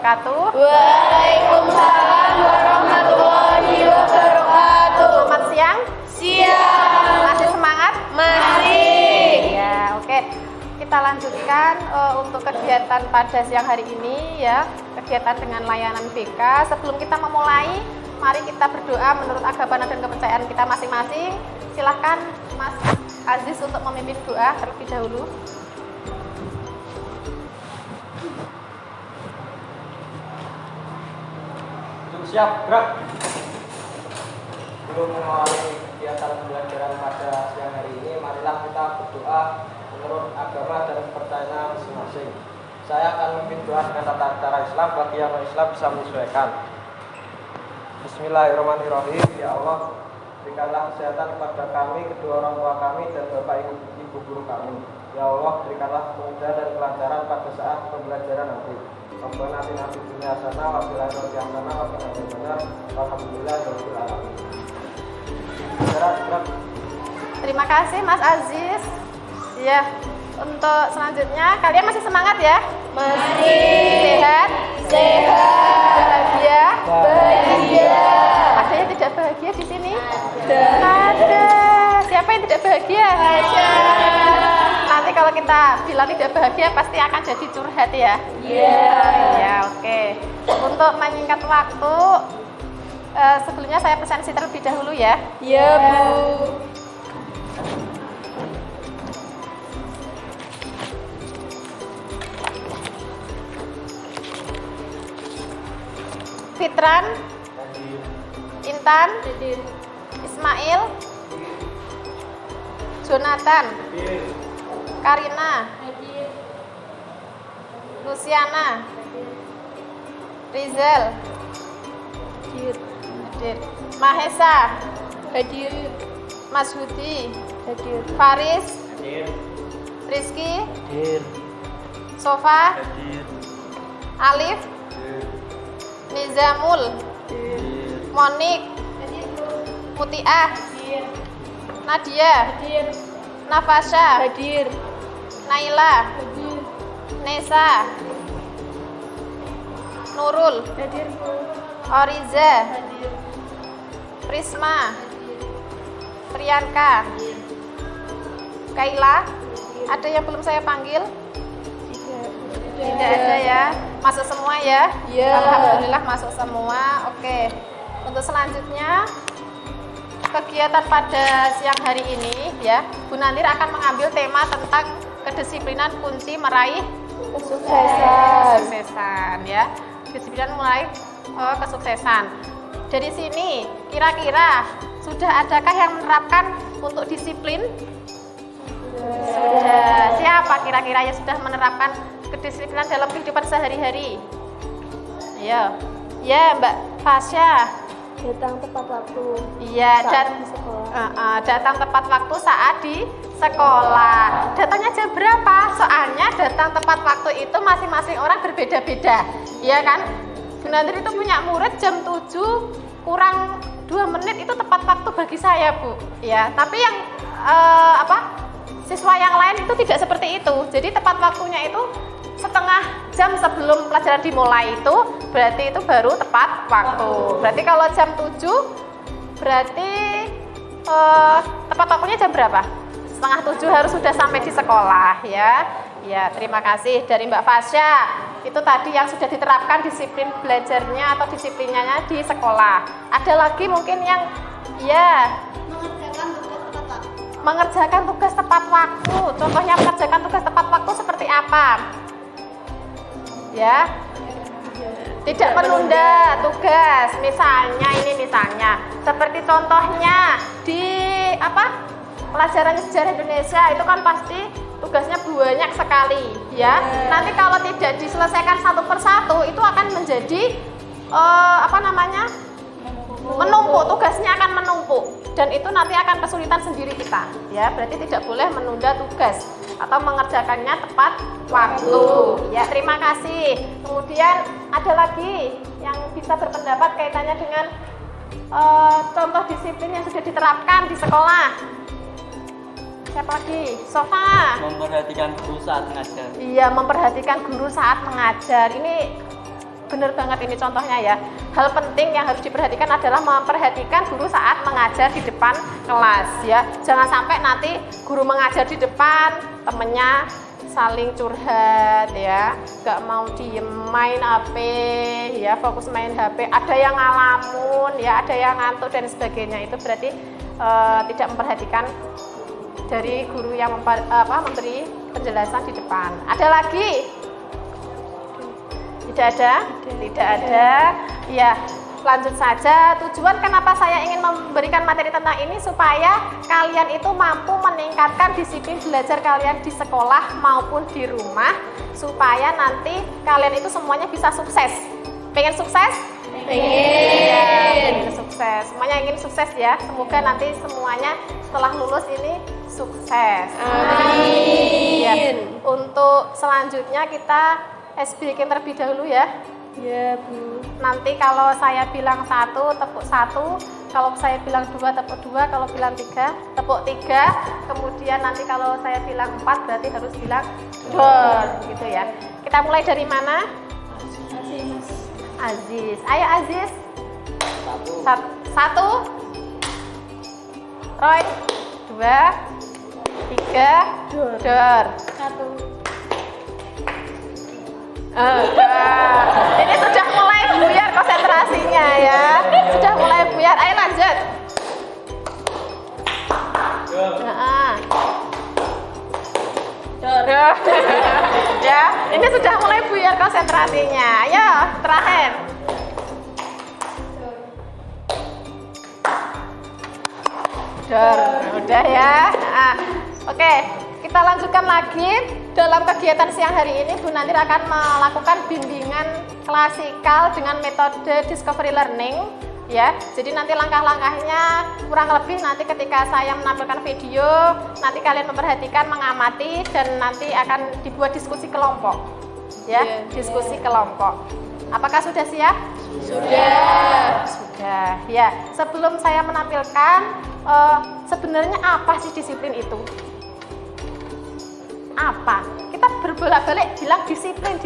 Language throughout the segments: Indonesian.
wabarakatuh. Waalaikumsalam warahmatullahi wabarakatuh. Selamat siang. Siang. Masih semangat? Masih. Ya, oke. Kita lanjutkan untuk kegiatan pada siang hari ini ya. Kegiatan dengan layanan BK. Sebelum kita memulai, mari kita berdoa menurut agama dan kepercayaan kita masing-masing. Silahkan Mas Aziz untuk memimpin doa terlebih dahulu. Siap, gerak. Sebelum mengawali kegiatan pembelajaran pada siang hari ini, marilah kita berdoa menurut agama dan kepercayaan masing-masing. Saya akan memimpin doa dengan tata cara Islam, bagi yang non-Islam bisa menyesuaikan. Bismillahirrahmanirrahim. Ya Allah, berikanlah kesehatan kepada kami, kedua orang tua kami, dan bapak ibu guru kami. Ya Allah, berikanlah kemudahan dan kelancaran pada saat pembelajaran nanti. Rabbana atina fid dunya hasanah wa fil akhirati hasanah wa qina adzabannar. Walhamdulillahirabbil alamin. Terima kasih Mas Aziz. Ya, untuk selanjutnya kalian masih semangat ya? Masih. Sehat? Sehat. Bahagia? Bahagia. Ada yang tidak bahagia di sini? Ada. Siapa yang tidak bahagia? Ada. Nanti kalau kita bilang tidak bahagia pasti akan jadi curhat ya? Iya. Ya, oke. Untuk menyingkat waktu, sebelumnya saya presentasi terlebih dahulu ya. Iya, Bu. Fitran, Intan, Hadir. Ismail, Jonathan, Karina, Hadir. Luciana, Rizal, Hadir. Hadir. Mahesa, Hadir. Mas Hudi, Hadir. Faris, Hadir. Rizky, Hadir. Sofa, Hadir. Alif, Nizamul, Monik, Hadir, Bu. Mutiah, Hadir. Nadia, Hadir. Nafasha, Hadir. Naila, Hadir. Nesa, Nurul, Hadir, Bu. Oriza, Hadir. Prisma, Priyanka, Kaila. Ada yang belum saya panggil? Tidak ada ya. Masuk semua ya? Iya. Alhamdulillah masuk semua. Oke. Untuk selanjutnya kegiatan pada siang hari ini ya, Bu Nandir akan mengambil tema tentang kedisiplinan kunci meraih kesuksesan ya. Kedisiplinan meraih kesuksesan. Dari sini kira-kira sudah adakah yang menerapkan untuk disiplin? Sudah. Siapa kira-kira yang sudah menerapkan kedisiplinan dalam kehidupan sehari-hari? Ayo. Ya, Mbak Fasya. Datang tepat waktu. Iya, Saat di sekolah. datang tepat waktu saat di sekolah. Datangnya jam berapa? Soalnya datang tepat waktu itu masing-masing orang berbeda-beda. Iya kan? Bu Nandir itu punya murid jam 7 kurang 2 menit itu tepat waktu bagi saya, Bu. Ya, tapi yang siswa yang lain itu tidak seperti itu. Jadi tepat waktunya itu setengah jam sebelum pelajaran dimulai itu berarti itu baru tepat waktu. Berarti kalau jam 7 berarti tepat waktunya jam berapa? Setengah 7 harus sudah sampai di sekolah ya. Ya, terima kasih dari Mbak Fasya. Itu tadi yang sudah diterapkan disiplin belajarnya atau disiplinnya di sekolah. Ada lagi mungkin yang ya mengerjakan tugas tepat waktu. Contohnya mengerjakan tugas tepat waktu seperti apa? Ya. Tidak menunda tugas. Misalnya seperti contohnya di pelajaran sejarah Indonesia itu kan pasti tugasnya banyak sekali ya. Nanti kalau tidak diselesaikan satu persatu itu akan menjadi menumpuk, tugasnya akan menumpuk dan itu nanti akan kesulitan sendiri kita ya. Berarti tidak boleh menunda tugas atau mengerjakannya tepat waktu ya. Terima kasih. Kemudian ada lagi yang bisa berpendapat kaitannya dengan contoh disiplin yang sudah diterapkan di sekolah. Siapa lagi? Sofa. Memperhatikan guru saat mengajar. Iya, memperhatikan guru saat mengajar. Ini bener banget ini contohnya ya. Hal penting yang harus diperhatikan adalah memperhatikan guru saat mengajar di depan kelas ya. Jangan sampai nanti guru mengajar di depan, temennya saling curhat ya, gak mau diem main HP ya, fokus main HP, ada yang ngalamun ya, ada yang ngantuk dan sebagainya. Itu berarti tidak memperhatikan dari guru yang memberi penjelasan di depan. Ada lagi? Tidak ada? Tidak ada. Ya, lanjut saja. Tujuan kenapa saya ingin memberikan materi tentang ini supaya kalian itu mampu meningkatkan disiplin belajar kalian di sekolah maupun di rumah, supaya nanti kalian itu semuanya bisa sukses. Pengen sukses? Pengen. Ya, pengen sukses. Semuanya ingin sukses ya. Semoga nanti semuanya setelah lulus ini sukses. Amin. Ya, untuk selanjutnya kita breaking terlebih dahulu ya. Ya, Bu. Nanti kalau saya bilang 1, tepuk 1, kalau saya bilang 2, tepuk 2, kalau bilang 3, tepuk 3, kemudian nanti kalau saya bilang 4, berarti harus bilang dor, gitu ya. Kita mulai dari mana? Aziz. Aziz. Ayo Aziz. 1, Roy, 2, 3, dor. 1. Ini sudah mulai buyar konsentrasinya ya. Sudah mulai buyar. Ayo lanjut. Ya, ini sudah mulai buyar konsentrasinya. Ayo, terakhir. Dor. Udah ya. Oke, kita lanjutkan lagi. Dalam kegiatan siang hari ini, Bu Nantir akan melakukan bimbingan klasikal dengan metode discovery learning ya. Jadi nanti langkah-langkahnya kurang lebih nanti ketika saya menampilkan video, nanti kalian memperhatikan, mengamati, dan nanti akan dibuat diskusi kelompok ya, diskusi kelompok. Apakah sudah siap? Sudah ya. Sebelum saya menampilkan, sebenarnya apa sih disiplin itu? Apa? Kita berbolak-balik bilang disiplin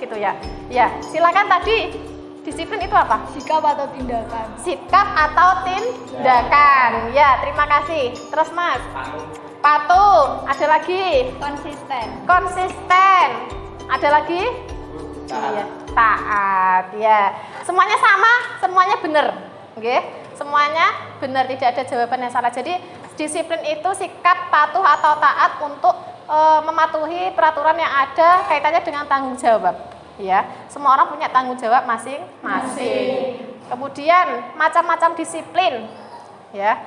gitu ya. Ya, silakan tadi. Disiplin itu apa? Sikap atau tindakan. Sikap atau tindakan. Ya, terima kasih. Terus Mas? Patuh. Ada lagi? Konsisten. Ada lagi? Iya, taat. Ya. Semuanya sama, semuanya benar. Oke? Semuanya benar, tidak ada jawaban yang salah. Jadi, disiplin itu sikap patuh atau taat untuk mematuhi peraturan yang ada kaitannya dengan tanggung jawab ya. Semua orang punya tanggung jawab masing-masing. Kemudian macam-macam disiplin ya.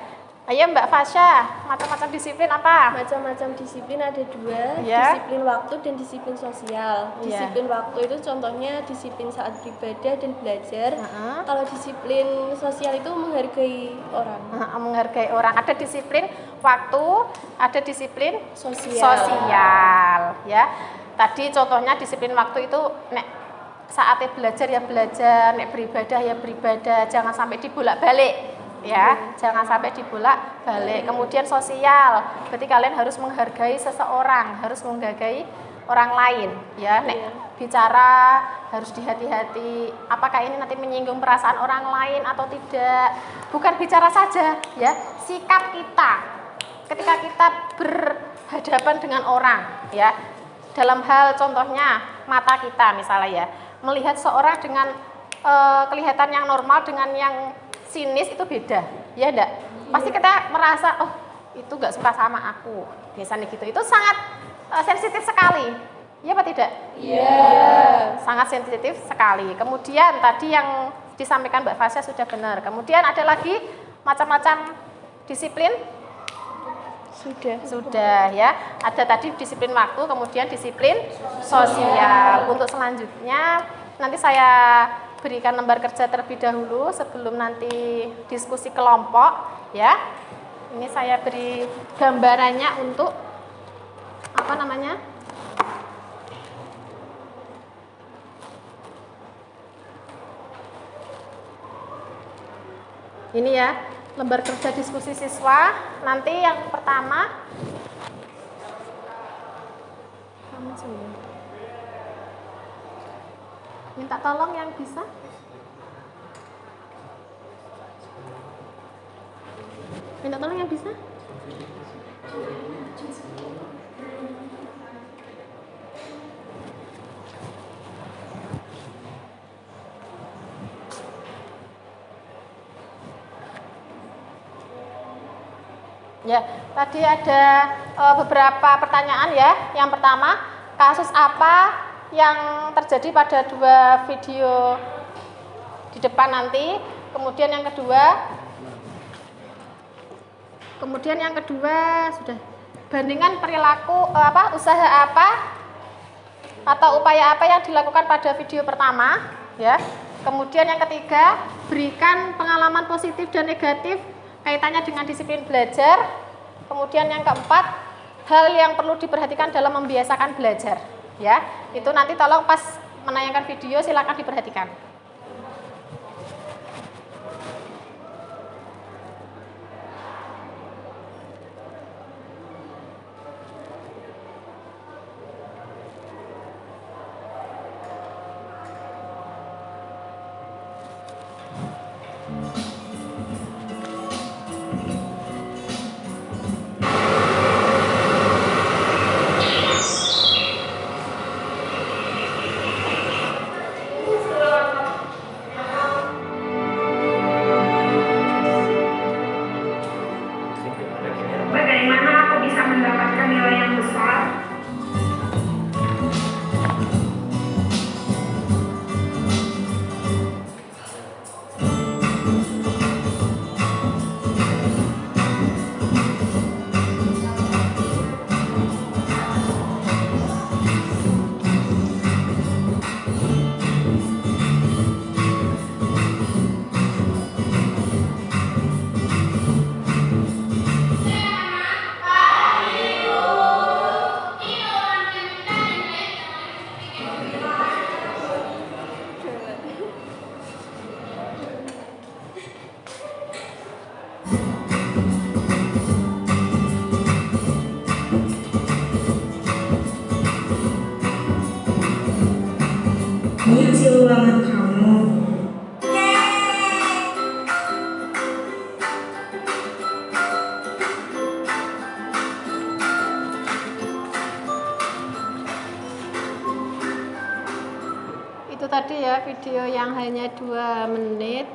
Ayo Mbak Fasya, macam-macam disiplin apa? Macam-macam disiplin ada 2, Ya. disiplin waktu dan disiplin sosial. Ya. Disiplin waktu itu contohnya disiplin saat beribadah dan belajar. Kalau disiplin sosial itu menghargai orang. Menghargai orang. Ada disiplin waktu, ada disiplin Sosial. ya. Tadi contohnya disiplin waktu itu nek saatnya belajar ya belajar, nek beribadah ya beribadah, jangan sampai dibolak-balik. Ya, jangan sampai dibolak-balik. Kemudian sosial, berarti kalian harus menghargai seseorang, harus menghargai orang lain. Ya, nek bicara harus dihati-hati. Apakah ini nanti menyinggung perasaan orang lain atau tidak? Bukan bicara saja, ya, sikap kita ketika kita berhadapan dengan orang, ya. Dalam hal contohnya mata kita misalnya ya, melihat seorang dengan kelihatan yang normal dengan yang sinis itu beda, ya enggak? Pasti kita merasa, oh itu nggak suka sama aku, biasanya gitu. Itu sangat sensitif sekali, ya apa tidak? Iya. Sangat sensitif sekali. Kemudian tadi yang disampaikan Mbak Fasya sudah benar. Kemudian ada lagi macam-macam disiplin. Sudah ya. Ada tadi disiplin waktu, kemudian disiplin sosial. Untuk selanjutnya nanti saya berikan lembar kerja terlebih dahulu sebelum nanti diskusi kelompok ya. Ini saya beri gambarannya untuk apa namanya? Ini ya, lembar kerja diskusi siswa. Nanti yang pertama Minta tolong yang bisa. Minta tolong yang bisa. Ya, tadi ada beberapa pertanyaan ya. Yang pertama, kasus apa yang terjadi pada dua video di depan nanti? Kemudian yang kedua sudah bandingkan perilaku usaha apa atau upaya apa yang dilakukan pada video pertama, ya. Kemudian yang ketiga, berikan pengalaman positif dan negatif kaitannya dengan disiplin belajar. Kemudian yang keempat, hal yang perlu diperhatikan dalam membiasakan belajar, ya. Itu nanti tolong pas menayangkan video silakan diperhatikan. Bagaimana aku bisa mendapatkan nilai yang besar? Lucu banget kamu. Itu tadi ya video yang hanya 2 menit.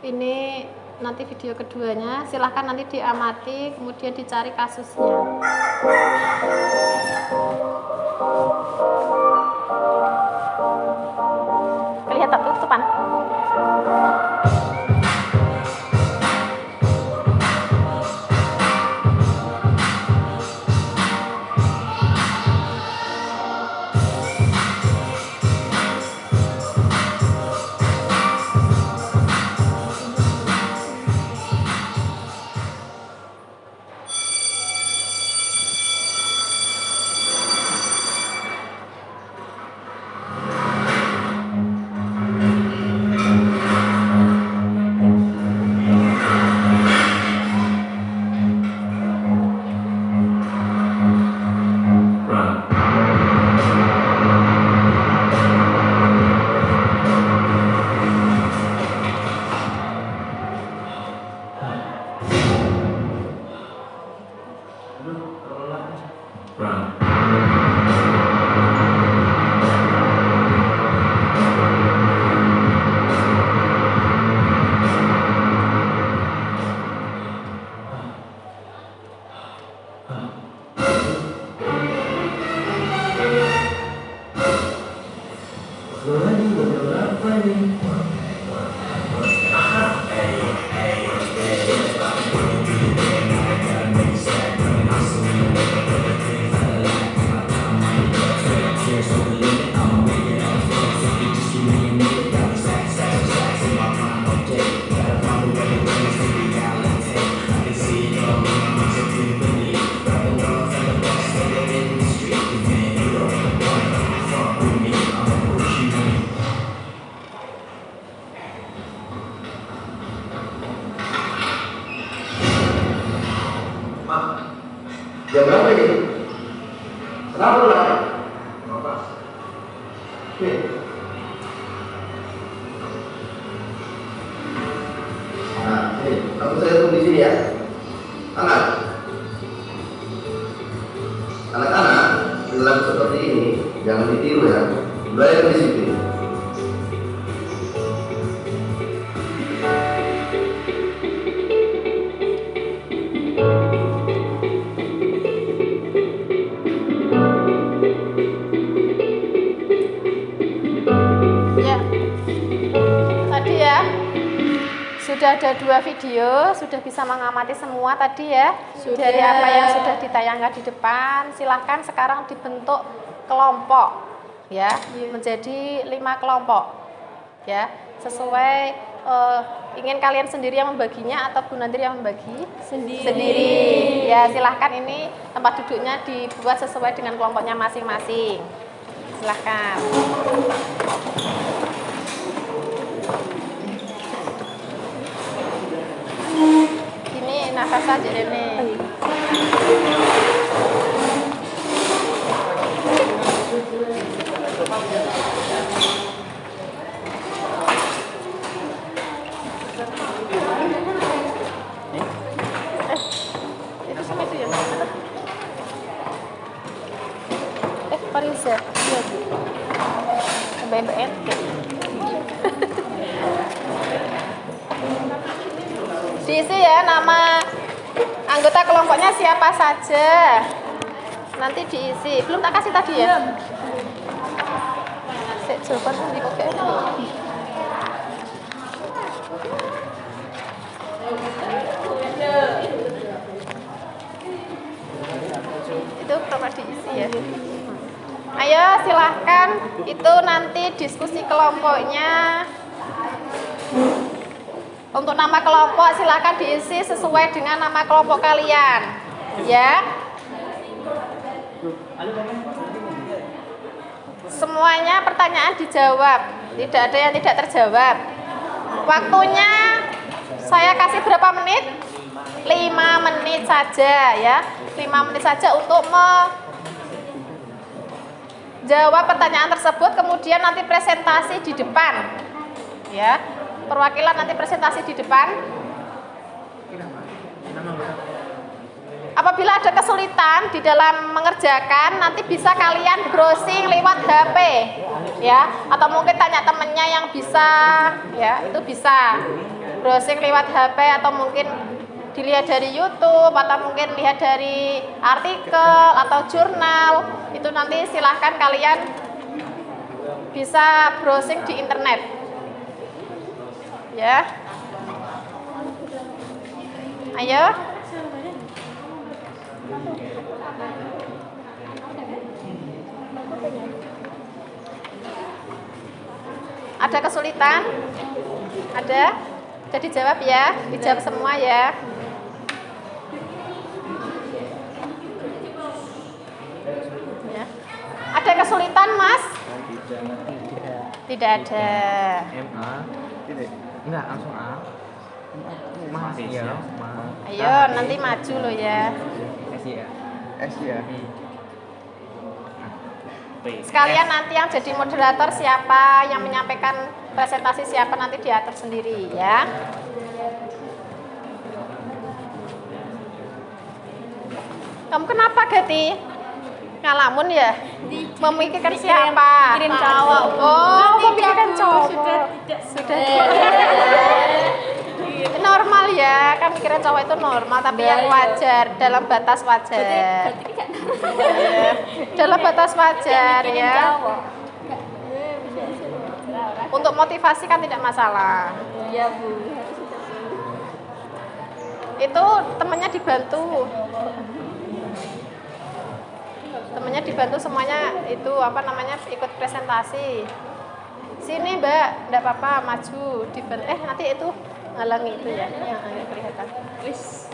Ini nanti video keduanya, silahkan nanti diamati kemudian dicari kasusnya. Kelihatan tutupan. Jam berapa ini? Kenapa lu lari? Nih. ya. Anak-anak dalam seperti ini jangan ditiru ya. Belajar disiplin. Sudah ada 2 video, sudah bisa mengamati semua tadi ya. Sudah. Dari apa yang sudah ditayangkan di depan. Silahkan sekarang dibentuk kelompok ya, menjadi 5 kelompok ya, sesuai ingin kalian sendiri yang membaginya atau Bu Nandri yang membagi sendiri. Ya, silahkan ini tempat duduknya dibuat sesuai dengan kelompoknya masing-masing. Silahkan. Ini nafas aja ini. Itu sama itu ya? Parisa. Iya, Bu. BBN. Diisi ya nama anggota kelompoknya siapa saja. Nanti diisi. Belum tak kasih tadi ya? Jawaban di oke. Itu perlu diisi ya. Ayo silahkan, itu nanti diskusi kelompoknya. Untuk nama kelompok silahkan diisi sesuai dengan nama kelompok kalian, ya. Semuanya pertanyaan dijawab, tidak ada yang tidak terjawab. Waktunya saya kasih berapa menit? 5 menit saja ya, 5 menit saja untuk menjawab pertanyaan tersebut. Kemudian nanti presentasi di depan, ya. Perwakilan nanti presentasi di depan. Apabila ada kesulitan di dalam mengerjakan, nanti bisa kalian browsing lewat HP, ya, atau mungkin tanya temennya yang bisa, ya, itu bisa browsing lewat HP, atau mungkin dilihat dari YouTube, atau mungkin lihat dari artikel atau jurnal. Itu nanti silahkan kalian bisa browsing di internet. Ya, ayo. Ada kesulitan? Ada? Jadi jawab ya, dijawab semua ya. Ya. Ada kesulitan, Mas? Tidak ada. MA tidak. Enggak, langsung A. Mas ya. Ayo, nanti maju lo ya. S ya. Sekalian nanti yang jadi moderator siapa, yang menyampaikan presentasi siapa, nanti diatur sendiri ya. Kamu kenapa, Gati? Ngalamun ya? Memikirkan siapa? Kirim cowok. Oh, memikirkan cowok. Sudah. Normal ya, kan mikirin cowok itu normal, tapi yang wajar, dalam batas wajar. Dalam batas wajar ya. Untuk motivasi kan tidak masalah. Iya, Bu. Itu temannya dibantu. Temannya dibantu semuanya itu apa namanya ikut presentasi. Sini Mbak, enggak apa-apa, maju dibantu. Nanti itu ngalangi itu ya, yang kelihatan. Wis.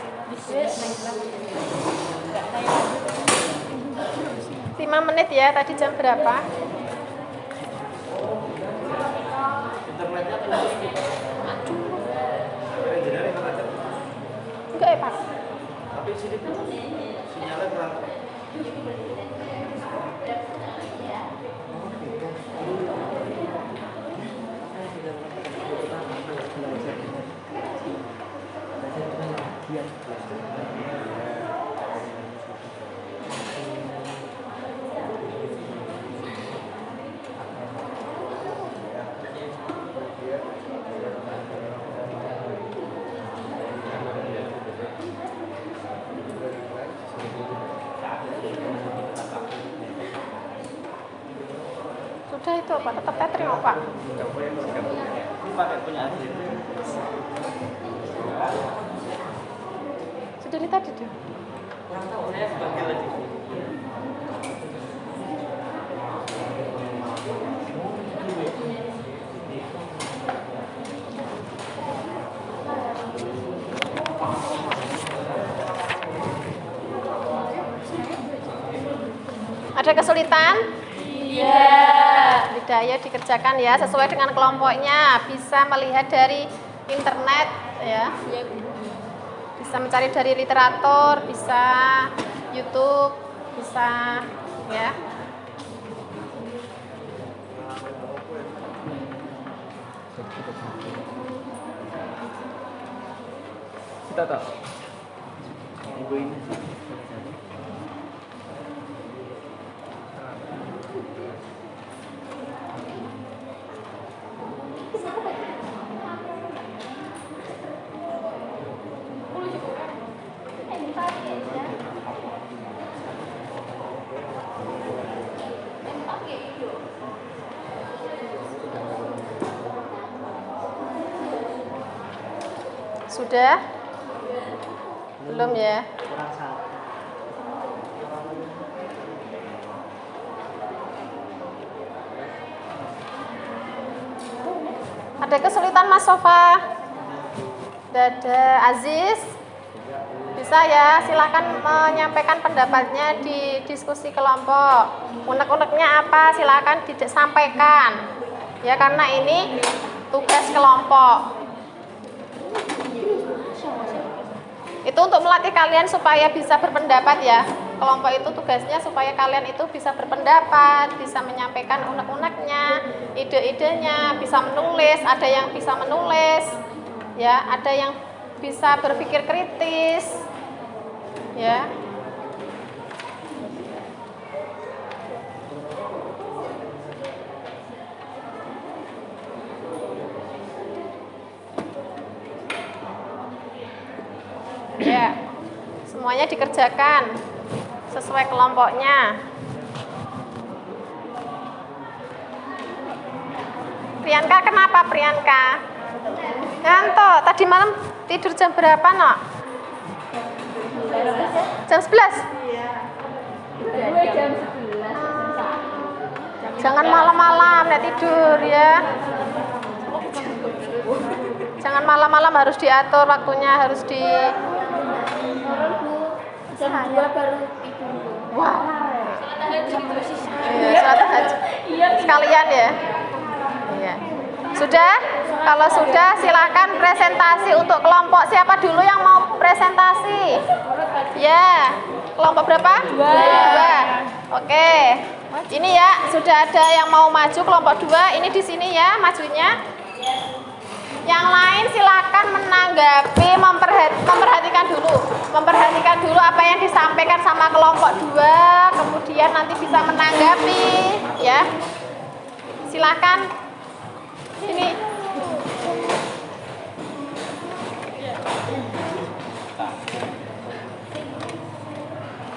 5 menit ya, tadi jam berapa? Enggak ya Pak? Tapi sini sinyalnya kurang. itu Pak, tetap tethering oh, Pak. Sudah ini tadi tuh. Ada kesulitan? Iya. Tidak, ya dikerjakan ya sesuai dengan kelompoknya. Bisa melihat dari internet ya. Bisa mencari dari literatur, bisa YouTube, bisa ya. Kita tahu. Ibu ini. Sudah? Belum ya? Ada kesulitan Mas Sofa? Ada Aziz? Bisa ya, silakan menyampaikan pendapatnya di diskusi kelompok. Unek-uneknya apa? Silakan disampaikan. Ya, karena ini tugas kelompok. Itu untuk melatih kalian supaya bisa berpendapat ya. Kelompok itu tugasnya supaya kalian itu bisa berpendapat, bisa menyampaikan unek-uneknya, ide-idenya, bisa menulis, ada yang bisa menulis, ya, ada yang bisa berpikir kritis, ya. Ya, semuanya dikerjakan sesuai kelompoknya. Priyanka, kenapa Priyanka? Yanto, tadi malam tidur jam berapa, Nok? Jam 11? Iya. Jam 11. Jangan malam-malam, nek tidur ya. Jangan malam-malam, harus diatur waktunya, harus di jam 2 baru tidur. Wah. Iya, salat tahajud. Sekalian ya. Iya. Sudah? Kalau sudah, silakan presentasi untuk kelompok. Siapa dulu yang mau presentasi? Ya. Kelompok berapa? 2. Oke. Ini ya, sudah ada yang mau maju kelompok 2. Ini di sini ya, majunya. Yang lain silakan menanggapi, memperhatikan dulu apa yang disampaikan sama kelompok 2, kemudian nanti bisa menanggapi ya. Silakan. Sini.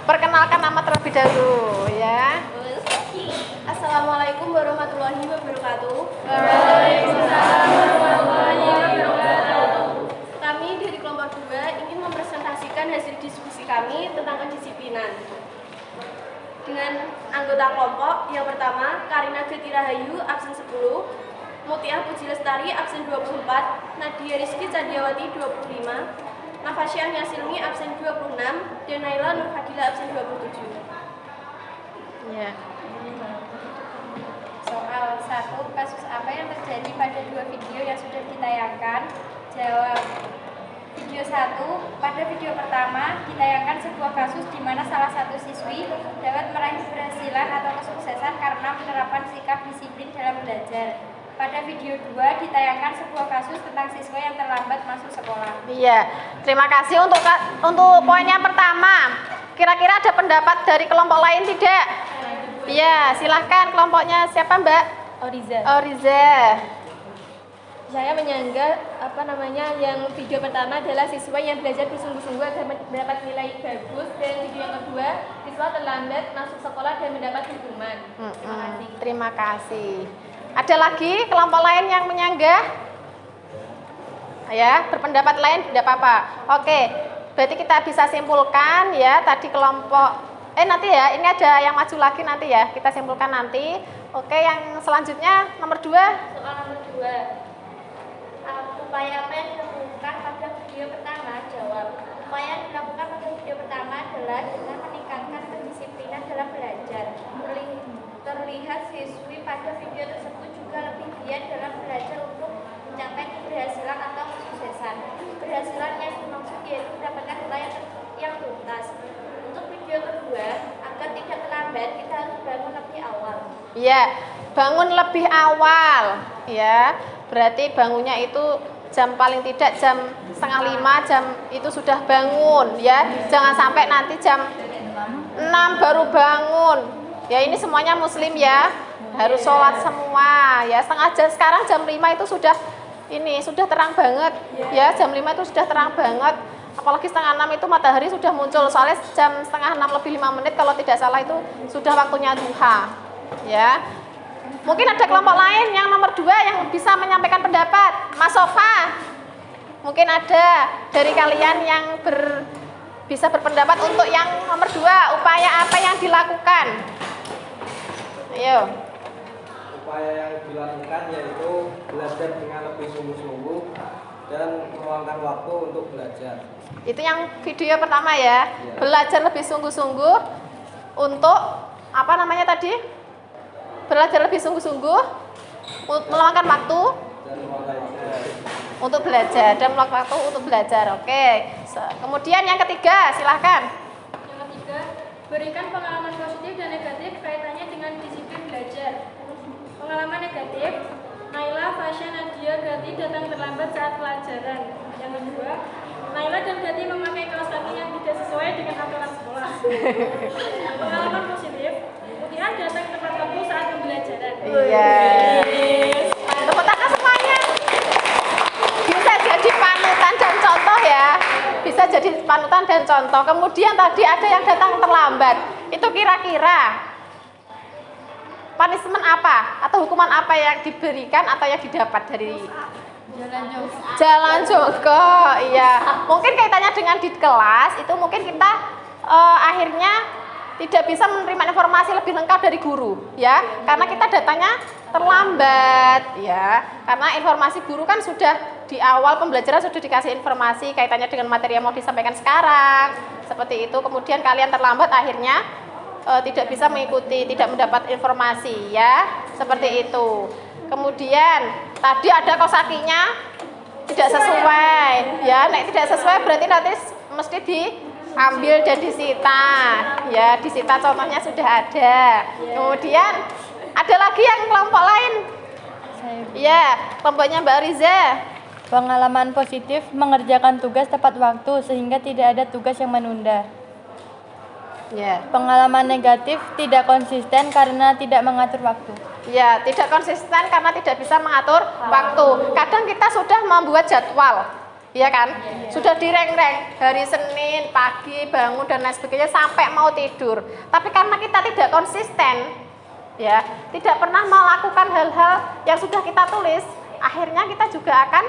Perkenalkan nama terlebih dahulu ya. Assalamualaikum warahmatullahi wabarakatuh. Waalaikumsalam warahmatullahi wabarakatuh. Kami dari kelompok 2 ingin mempresentasikan hasil diskusi kami tentang kedisiplinan. Dengan anggota kelompok yang pertama, Karina Geti Rahayu, absen 10, Mutiah Puji Lestari, absen 24, Nadia Rizky Candiawati, 25, Nafasya Yasilmi, absen 26, dan Naila Nur Fadila, absen 27. Ya. Soal 1, kasus apa yang terjadi pada 2 video yang sudah ditayangkan? Jawab. Video 1, pada video pertama ditayangkan sebuah kasus di mana salah satu siswi dapat meraih keberhasilan atau kesuksesan karena menerapkan sikap disiplin dalam belajar. Pada video 2 ditayangkan sebuah kasus tentang siswa yang terlambat masuk sekolah. Iya, terima kasih untuk poin yang pertama. Kira-kira ada pendapat dari kelompok lain tidak? Iya, silahkan kelompoknya siapa Mbak? Oriza. Oriza. Saya menyanggah yang video pertama adalah siswa yang belajar bersungguh-sungguh agar mendapat nilai bagus, dan video yang kedua siswa terlambat masuk sekolah dan mendapat hukuman. Terima kasih. Terima kasih. Ada lagi kelompok lain yang menyanggah? Ya, berpendapat lain tidak apa-apa. Oke, berarti kita bisa simpulkan ya tadi kelompok. Nanti ya, ini ada yang maju lagi nanti ya, kita simpulkan nanti. Oke, yang selanjutnya nomor 2. Soal nomor 2. Upaya apa yang dilakukan pada video pertama? Jawab. Upaya yang dilakukan pada video pertama adalah dengan meningkatkan kedisiplinan dalam belajar. Terlihat siswi pada video tersebut juga lebih giat dalam belajar untuk mencapai keberhasilan atau kesuksesan. Keberhasilan yang dimaksud yaitu mendapatkan nilai yang tuntas. Untuk video kedua, agar tidak terlambat, kita harus bangun lebih awal. Iya, bangun lebih awal ya. Berarti bangunnya itu jam paling tidak jam 4:30 jam itu sudah bangun ya. Jangan sampai nanti jam 6 baru bangun. Ya ini semuanya muslim ya. Harus sholat semua ya. Setengah jam sekarang jam 5 itu sudah terang banget ya. Jam 5 itu sudah terang banget. Apalagi setengah 6 itu matahari sudah muncul. Soalnya jam setengah 6 lebih 5 menit kalau tidak salah itu sudah waktunya duha. Ya. Mungkin ada kelompok lain yang nomor 2 yang bisa menyampaikan pendapat. Mas Sofa, mungkin ada dari kalian yang bisa berpendapat untuk yang nomor 2. Upaya apa yang dilakukan? Ayo. Upaya yang dilakukan yaitu belajar dengan lebih sungguh-sungguh dan meluangkan waktu untuk belajar. Itu yang video pertama ya. Belajar lebih sungguh-sungguh untuk apa namanya tadi? Belajar lebih sungguh-sungguh, meluangkan waktu untuk belajar dan meluangkan waktu untuk belajar. Oke. Kemudian yang ketiga, silahkan. Yang ketiga, berikan pengalaman positif dan negatif kaitannya dengan disiplin belajar. Pengalaman negatif, Naila, Fasya, Nadia, Gati datang terlambat saat pelajaran. Yang kedua, Naila dan Gati memakai kaos kaki yang tidak sesuai dengan aturan sekolah. Pengalaman positif, Mutia datang tepat waktu saat pembelajaran. Iya. Tepuk tangan semuanya. Bisa jadi panutan dan contoh ya. Bisa jadi panutan dan contoh. Kemudian tadi ada yang datang terlambat. Itu kira-kira punishment apa atau hukuman apa yang diberikan atau yang didapat dari jalan jongkok? Iya. Mungkin kaitannya dengan di kelas itu mungkin kita akhirnya tidak bisa menerima informasi lebih lengkap dari guru ya, karena kita datanya terlambat ya, karena informasi guru kan sudah di awal pembelajaran sudah dikasih informasi kaitannya dengan materi yang mau disampaikan sekarang seperti itu. Kemudian kalian terlambat akhirnya tidak bisa mengikuti, tidak mendapat informasi ya, seperti itu. Kemudian tadi ada kaos kakinya tidak sesuai ya, nek tidak sesuai berarti nanti mesti diambil dan disita ya, disita contohnya sudah ada. Kemudian ada lagi yang kelompok lain ya, kelompoknya Mbak Riza. Pengalaman positif, mengerjakan tugas tepat waktu sehingga tidak ada tugas yang menunda. Ya. Pengalaman negatif, tidak konsisten karena tidak mengatur waktu. Ya, tidak konsisten karena tidak bisa mengatur waktu. Kadang kita sudah membuat jadwal, ya kan? Sudah direng-reng hari Senin pagi bangun dan lain sebagainya sampai mau tidur. Tapi karena kita tidak konsisten, ya, tidak pernah melakukan hal-hal yang sudah kita tulis, akhirnya kita juga akan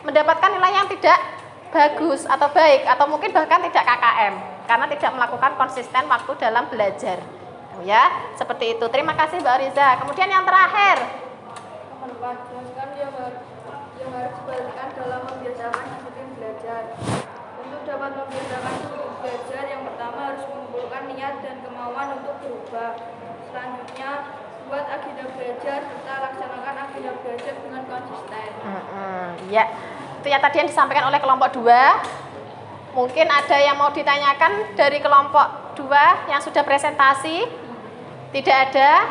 mendapatkan nilai yang tidak bagus atau baik atau mungkin bahkan tidak KKM karena tidak melakukan konsisten waktu dalam belajar. Ya, seperti itu. Terima kasih Mbak Riza. Kemudian yang terakhir, Jelaskan yang harus diperhatikan dalam membiasakan disiplin belajar. Untuk dapat membiasakan disiplin belajar, yang pertama harus mengumpulkan niat dan kemauan untuk berubah. Selanjutnya, buat agenda belajar serta laksanakan agenda belajar dengan konsisten. Ya, itu ya tadi yang disampaikan oleh kelompok 2. Mungkin ada yang mau ditanyakan dari kelompok 2 yang sudah presentasi? Tidak ada?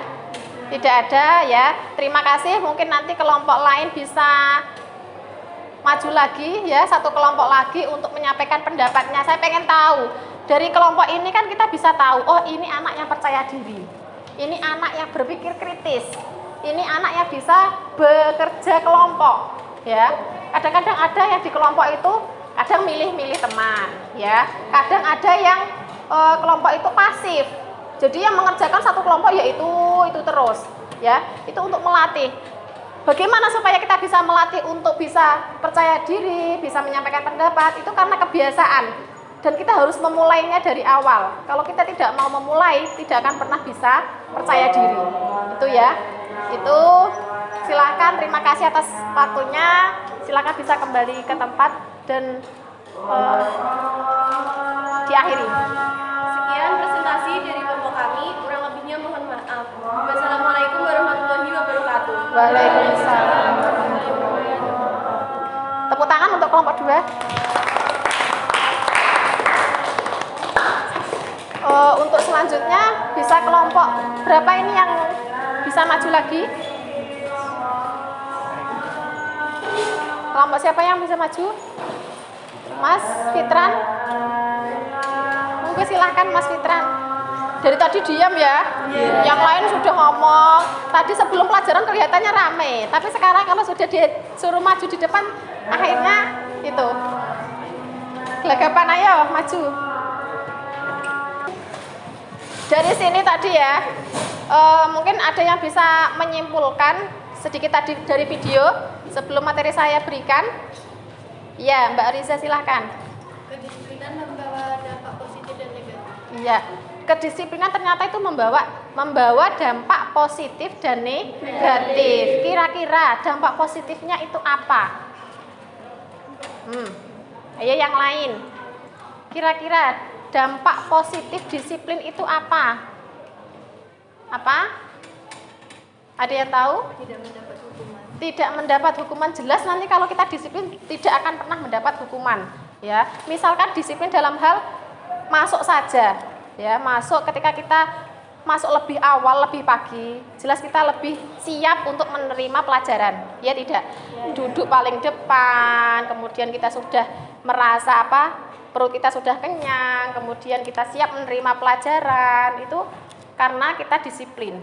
Tidak ada ya. Terima kasih. Mungkin nanti kelompok lain bisa maju lagi ya, satu kelompok lagi untuk menyampaikan pendapatnya. Saya pengen tahu dari kelompok ini kan kita bisa tahu, oh ini anak yang percaya diri, ini anak yang berpikir kritis, ini anak yang bisa bekerja kelompok, ya. Kadang-kadang ada yang di kelompok itu kadang milih-milih teman, ya. Kadang ada yang kelompok itu pasif. Jadi yang mengerjakan satu kelompok yaitu terus, ya. Itu untuk melatih. Bagaimana supaya kita bisa melatih untuk bisa percaya diri, bisa menyampaikan pendapat? Itu karena kebiasaan. Dan kita harus memulainya dari awal. Kalau kita tidak mau memulai, tidak akan pernah bisa percaya diri. Itu ya. Itu silakan, terima kasih atas waktunya. Silakan bisa kembali ke tempat dan diakhiri. Sekian presentasi dari kelompok kami, kurang lebihnya mohon maaf. Wassalamualaikum warahmatullahi wabarakatuh. Waalaikumsalam. Tepuk tangan untuk kelompok 2. Untuk selanjutnya bisa kelompok berapa ini yang bisa maju lagi? Kelompok siapa yang bisa maju? Mas Fitran? Mungkin silahkan Mas Fitran. Dari tadi diam ya. Yang lain sudah ngomong. Tadi sebelum pelajaran kelihatannya rame, tapi sekarang kalau sudah disuruh maju di depan, akhirnya itu gelagapan. Ayo maju. Dari sini tadi ya, mungkin ada yang bisa menyimpulkan sedikit tadi dari video sebelum materi saya berikan. Ya, Mbak Riza silahkan. Kedisiplinan membawa dampak positif dan negatif. Iya, kedisiplinan ternyata itu membawa dampak positif dan negatif. Kira-kira dampak positifnya itu apa? Ayo yang lain. Kira-kira dampak positif disiplin itu apa? Apa? Ada yang tahu? Tidak mendapat hukuman. Tidak mendapat hukuman. Jelas nanti kalau kita disiplin tidak akan pernah mendapat hukuman, ya. Misalkan disiplin dalam hal masuk saja, ya. Masuk ketika kita masuk lebih awal, lebih pagi, jelas kita lebih siap untuk menerima pelajaran, ya tidak? Duduk paling depan, kemudian kita sudah merasa perut kita sudah kenyang, kemudian kita siap menerima pelajaran, itu karena kita disiplin,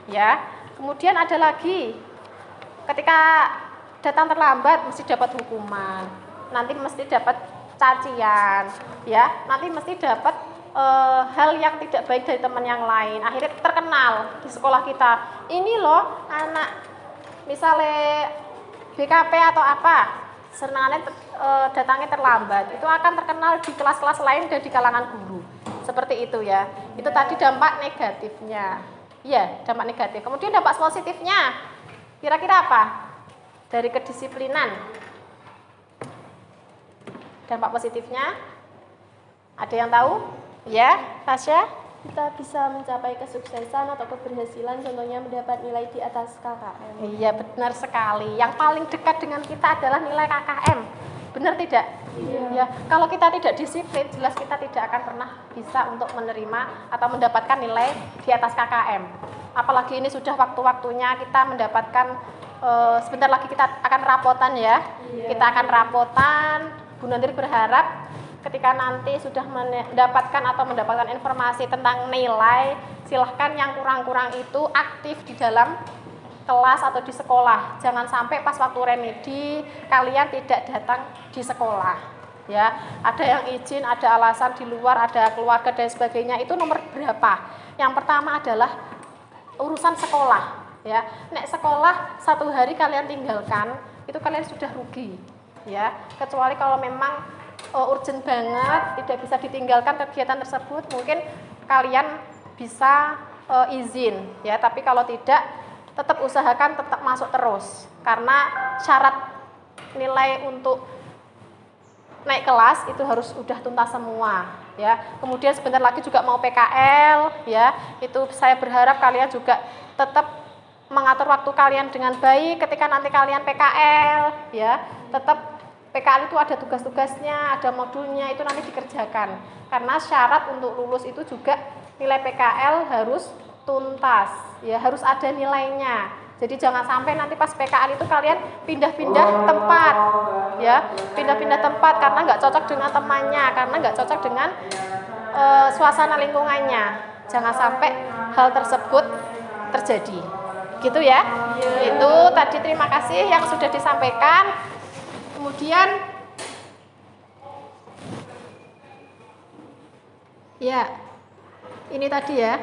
ya. Kemudian ada lagi, ketika datang terlambat mesti dapat hukuman, nanti mesti dapat cacian, ya, nanti mesti dapat hal yang tidak baik dari teman yang lain. Akhirnya terkenal di sekolah kita, ini loh anak misalnya BKP atau apa, senangannya datangnya terlambat, itu akan terkenal di kelas-kelas lain dan di kalangan guru. Seperti itu ya. Itu tadi dampak negatifnya. Iya, dampak negatif. Kemudian dampak positifnya, kira-kira apa? Dari kedisiplinan. Dampak positifnya, ada yang tahu? Ya, Tasya? Kita bisa mencapai kesuksesan atau keberhasilan, contohnya mendapat nilai di atas KKM. Iya, benar sekali. Yang paling dekat dengan kita adalah nilai KKM. Benar tidak? Iya. Ya, kalau kita tidak disiplin, jelas kita tidak akan pernah bisa untuk menerima atau mendapatkan nilai di atas KKM. Apalagi ini sudah waktu-waktunya kita mendapatkan, sebentar lagi kita akan rapotan ya. Iya. Kita akan rapotan. Bu Nandiri berharap ketika nanti sudah mendapatkan informasi tentang nilai, silahkan yang kurang-kurang itu aktif di dalam kelas atau di sekolah. Jangan sampai pas waktu remedi kalian tidak datang di sekolah, ya. Ada yang izin, ada alasan di luar, ada keluarga dan sebagainya, itu nomor berapa? Yang pertama adalah urusan sekolah, ya. Nek sekolah 1 hari kalian tinggalkan, itu kalian sudah rugi, ya. Kecuali kalau memang urgent banget, tidak bisa ditinggalkan kegiatan tersebut, mungkin kalian bisa izin, ya. Tapi kalau tidak, tetap usahakan tetap masuk terus, karena syarat nilai untuk naik kelas itu harus sudah tuntas semua, ya. Kemudian sebentar lagi juga mau PKL, ya. Itu saya berharap kalian juga tetap mengatur waktu kalian dengan baik ketika nanti kalian PKL, ya. Tetap PKL itu ada tugas-tugasnya, ada modulnya, itu nanti dikerjakan. Karena syarat untuk lulus itu juga nilai PKL harus tuntas, ya, harus ada nilainya. Jadi jangan sampai nanti pas PKL itu kalian pindah-pindah tempat, ya, pindah-pindah tempat karena nggak cocok dengan temannya, karena nggak cocok dengan suasana lingkungannya. Jangan sampai hal tersebut terjadi, Gitu ya. Itu tadi terima kasih yang sudah disampaikan. Kemudian ya, ini tadi ya.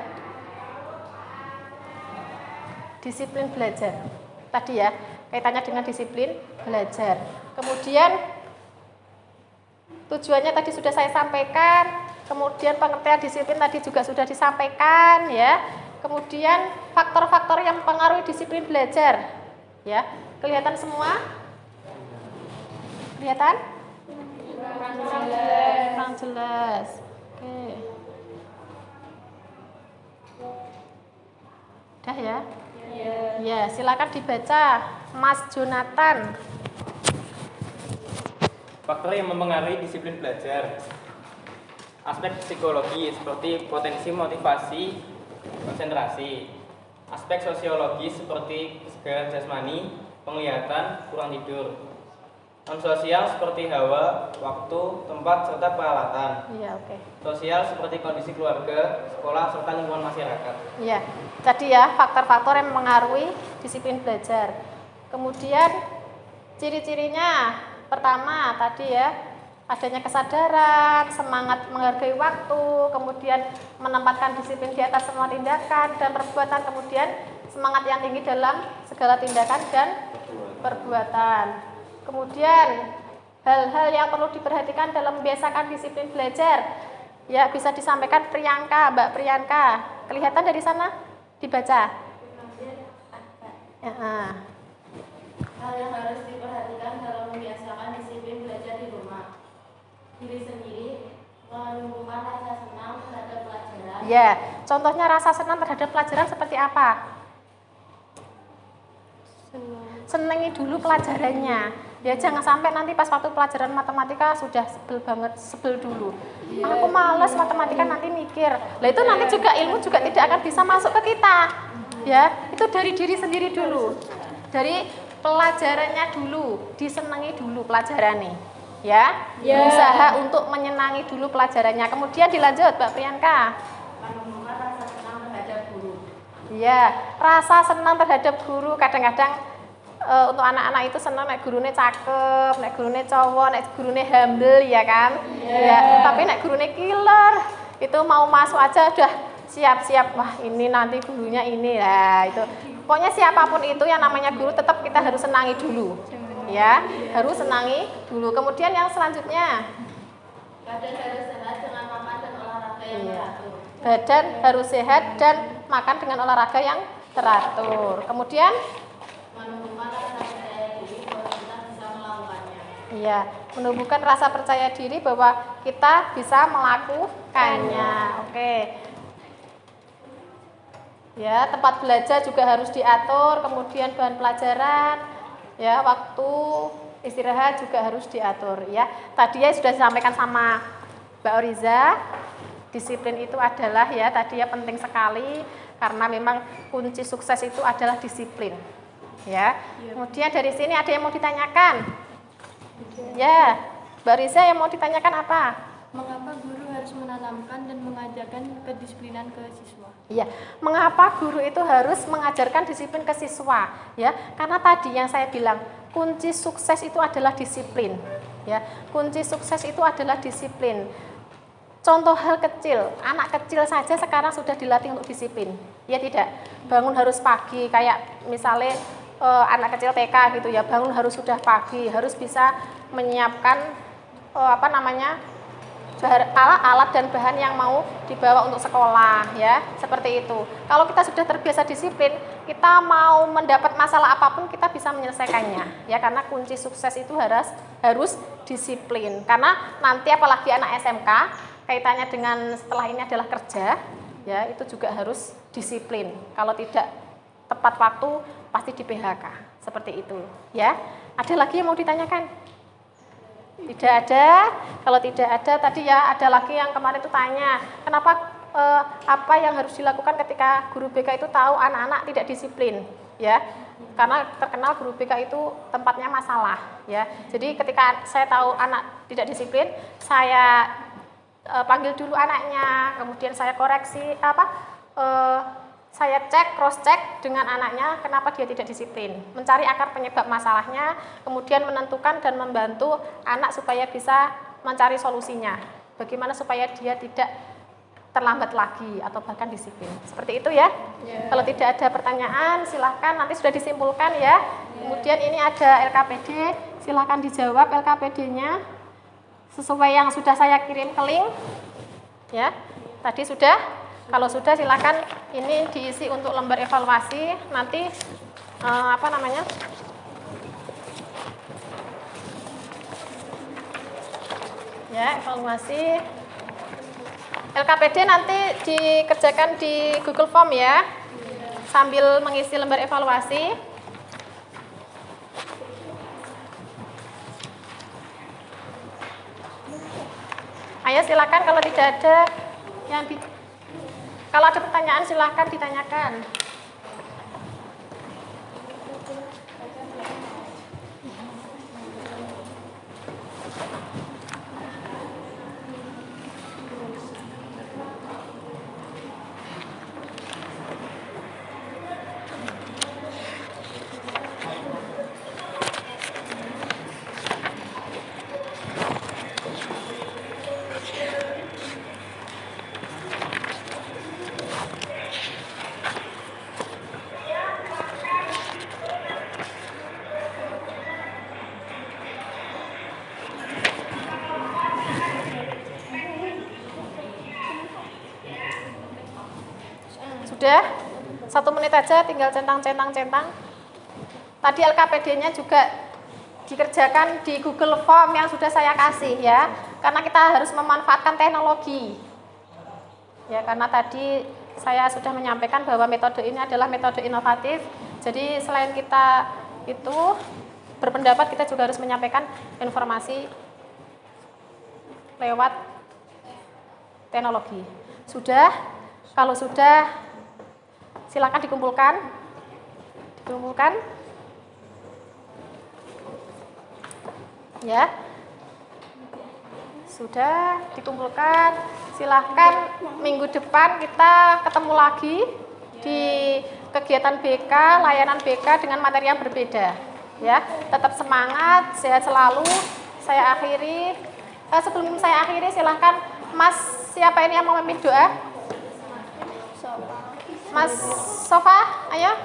Disiplin belajar. Tadi ya, kaitannya dengan disiplin belajar. Kemudian tujuannya tadi sudah saya sampaikan. Kemudian pengertian disiplin tadi juga sudah disampaikan ya. Kemudian faktor-faktor yang mempengaruhi disiplin belajar. Ya, kelihatan semua? Kelihatan? Kurang jelas. Oke. Udah ya? Ya, silakan dibaca, Mas Jonathan. Faktor yang mempengaruhi disiplin belajar. Aspek psikologi seperti potensi motivasi, konsentrasi. Aspek sosiologi seperti kesegaran jasmani, penglihatan, kurang tidur. Non sosial seperti hawa, waktu, tempat, serta peralatan. Iya, oke. Sosial seperti kondisi keluarga, sekolah, serta lingkungan masyarakat. Iya, tadi ya faktor-faktor yang mempengaruhi disiplin belajar. Kemudian ciri-cirinya pertama tadi ya, adanya kesadaran, semangat menghargai waktu, kemudian menempatkan disiplin di atas semua tindakan dan perbuatan, kemudian semangat yang tinggi dalam segala tindakan dan perbuatan. Kemudian hal-hal yang perlu diperhatikan dalam membiasakan disiplin belajar. Ya, bisa disampaikan Priyanka, Mbak Priyanka. Kelihatan dari sana? Dibaca. Ya. Hal yang harus diperhatikan dalam membiasakan disiplin belajar di rumah. Diri sendiri, menumbuhkan rasa senang terhadap pelajaran. Ya, contohnya rasa senang terhadap pelajaran seperti apa? Senangi dulu pelajarannya. Ya, jangan sampai nanti pas waktu pelajaran matematika sudah sebel dulu. Aku males matematika, nanti mikir. Lah itu nanti juga ilmu juga tidak akan bisa masuk ke kita. Ya, itu dari diri sendiri dulu. Dari pelajarannya dulu, disenangi dulu pelajarannya. Ya, usaha untuk menyenangi dulu pelajarannya. Kemudian dilanjut, Mbak Priyanka. Menumbuhkan rasa senang terhadap guru. Ya, rasa senang terhadap guru. Kadang-kadang untuk anak-anak itu senang nek gurune cakep, nek gurune cowok, nek gurune humble ya kan. Ya, tapi nek gurune killer, itu mau masuk aja udah siap-siap. Wah, ini nanti gurunya ini lah itu. Pokoknya siapapun itu yang namanya guru tetap kita harus senangi dulu. Ya, harus senangi dulu. Kemudian yang selanjutnya, Badan harus sehat dengan makan dan olahraga yang teratur. badan harus sehat dan makan dengan olahraga yang teratur. Kemudian Menumbuhkan rasa percaya diri bahwa kita bisa melakukannya. iya, menumbuhkan rasa percaya diri bahwa kita bisa melakukannya. Oke. Ya, tempat belajar juga harus diatur, kemudian bahan pelajaran, ya, waktu istirahat juga harus diatur ya. Tadi ya sudah disampaikan sama Mbak Oriza, disiplin itu adalah ya tadi ya penting sekali karena memang kunci sukses itu adalah disiplin. Ya. Kemudian dari sini ada yang mau ditanyakan? Ya, Mbak Oriza yang mau ditanyakan apa? Mengapa guru harus menanamkan dan mengajarkan kedisiplinan ke siswa? Iya, mengapa guru itu harus mengajarkan disiplin ke siswa? Ya, karena tadi yang saya bilang kunci sukses itu adalah disiplin. Ya, kunci sukses itu adalah disiplin. Contoh hal kecil, anak kecil saja sekarang sudah dilatih untuk disiplin. Ya tidak, bangun harus pagi, kayak misalnya anak kecil TK gitu ya, bangun harus sudah pagi, harus bisa menyiapkan alat dan bahan yang mau dibawa untuk sekolah ya, seperti itu. Kalau kita sudah terbiasa disiplin, kita mau mendapat masalah apapun kita bisa menyelesaikannya ya, karena kunci sukses itu harus disiplin. Karena nanti apalagi anak SMK kaitannya dengan setelah ini adalah kerja ya, itu juga harus disiplin. Kalau tidak tepat waktu pasti di PHK, seperti itu ya. Ada lagi yang mau ditanyakan? Tidak ada. Kalau tidak ada, tadi ya ada lagi yang kemarin itu tanya, kenapa apa yang harus dilakukan ketika guru BK itu tahu anak-anak tidak disiplin, ya? Karena terkenal guru BK itu tempatnya masalah, ya. Jadi ketika saya tahu anak tidak disiplin, saya panggil dulu anaknya, kemudian saya koreksi saya cek, cross check dengan anaknya kenapa dia tidak disiplin, mencari akar penyebab masalahnya, kemudian menentukan dan membantu anak supaya bisa mencari solusinya. Bagaimana supaya dia tidak terlambat lagi atau bahkan disiplin. Seperti itu ya. Kalau tidak ada pertanyaan silahkan, nanti sudah disimpulkan ya. Kemudian ini ada LKPD, silahkan dijawab LKPD-nya sesuai yang sudah saya kirim ke link. Ya, tadi sudah. Kalau sudah silakan ini diisi untuk lembar evaluasi. Nanti ya, evaluasi LKPD nanti dikerjakan di Google Form ya, sambil mengisi lembar evaluasi. Ayo silakan, kalau tidak ada kalau ada pertanyaan silahkan ditanyakan. Sudah? 1 menit aja, tinggal centang. Tadi LKPD-nya juga dikerjakan di Google Form yang sudah saya kasih ya. Karena kita harus memanfaatkan teknologi. Ya, karena tadi saya sudah menyampaikan bahwa metode ini adalah metode inovatif. Jadi selain kita itu berpendapat, kita juga harus menyampaikan informasi lewat teknologi. Sudah? Kalau sudah, silakan dikumpulkan. Ya. Sudah dikumpulkan. Silahkan minggu depan kita ketemu lagi di kegiatan BK, layanan BK dengan materi yang berbeda. Ya, tetap semangat, sehat selalu. Saya akhiri. Sebelum saya akhiri, silahkan Mas, siapa ini yang mau memimpin doa? Mas Sofa, ayo.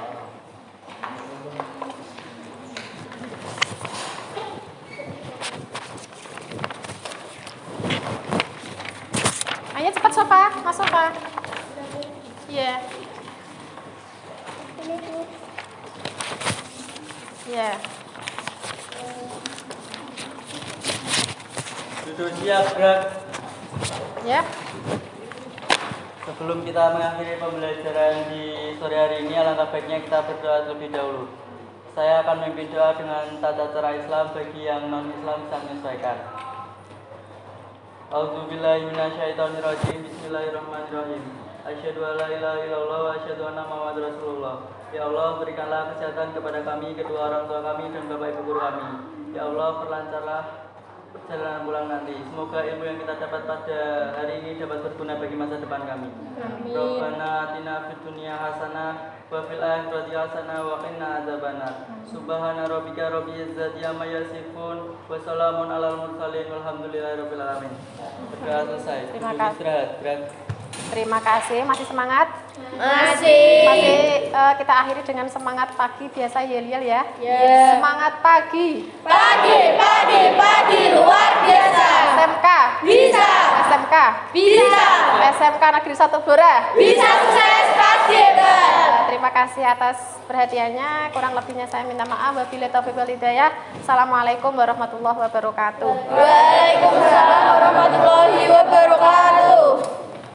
Ayo cepat Sofa, Mas Sofa. Iya. Iya. Duduk siap, gerak. Ya. Sebelum kita mengakhiri pembelajaran di sore hari ini, alangkah baiknya kita berdoa terlebih dahulu. Saya akan memimpin doa dengan tata cara Islam, bagi yang non-Islam bisa menyesuaikan. A'udzubillahi minasyaitonirrajim. Bismillahirrahmanirrahim. Asyhadu an la ilaha illallah wa asyhadu anna Muhammadar Rasulullah. Ya Allah, berikanlah kesehatan kepada kami, kedua orang tua kami, dan bapak ibu guru kami. Ya Allah, perlancarlah perjalanan pulang nanti. Semoga ilmu yang kita dapat pada hari ini dapat berguna bagi masa depan kami. Amin. Rabbana atina fid dunya hasanah wa fil akhirati hasanah wa qina adzabannar. Subhana rabbika rabbil izzati amma yasifun wa salamun alal mursalin walhamdulillahirabbil alamin. Sudah selesai. Terima kasih. Istirahat. Terima kasih. Masih semangat? Masih. Kita akhiri dengan semangat pagi biasa yel-yel ya. Yeah. Semangat pagi. Pagi luar biasa. SMK. Bisa. SMK. Bisa. SMK Negeri 1 Blora. Bisa sukses pasti hebat. Terima kasih atas perhatiannya. Kurang lebihnya saya minta maaf. Wabillahi taufiq wal hidayah. Assalamualaikum warahmatullahi wabarakatuh. Waalaikumsalam warahmatullahi wabarakatuh.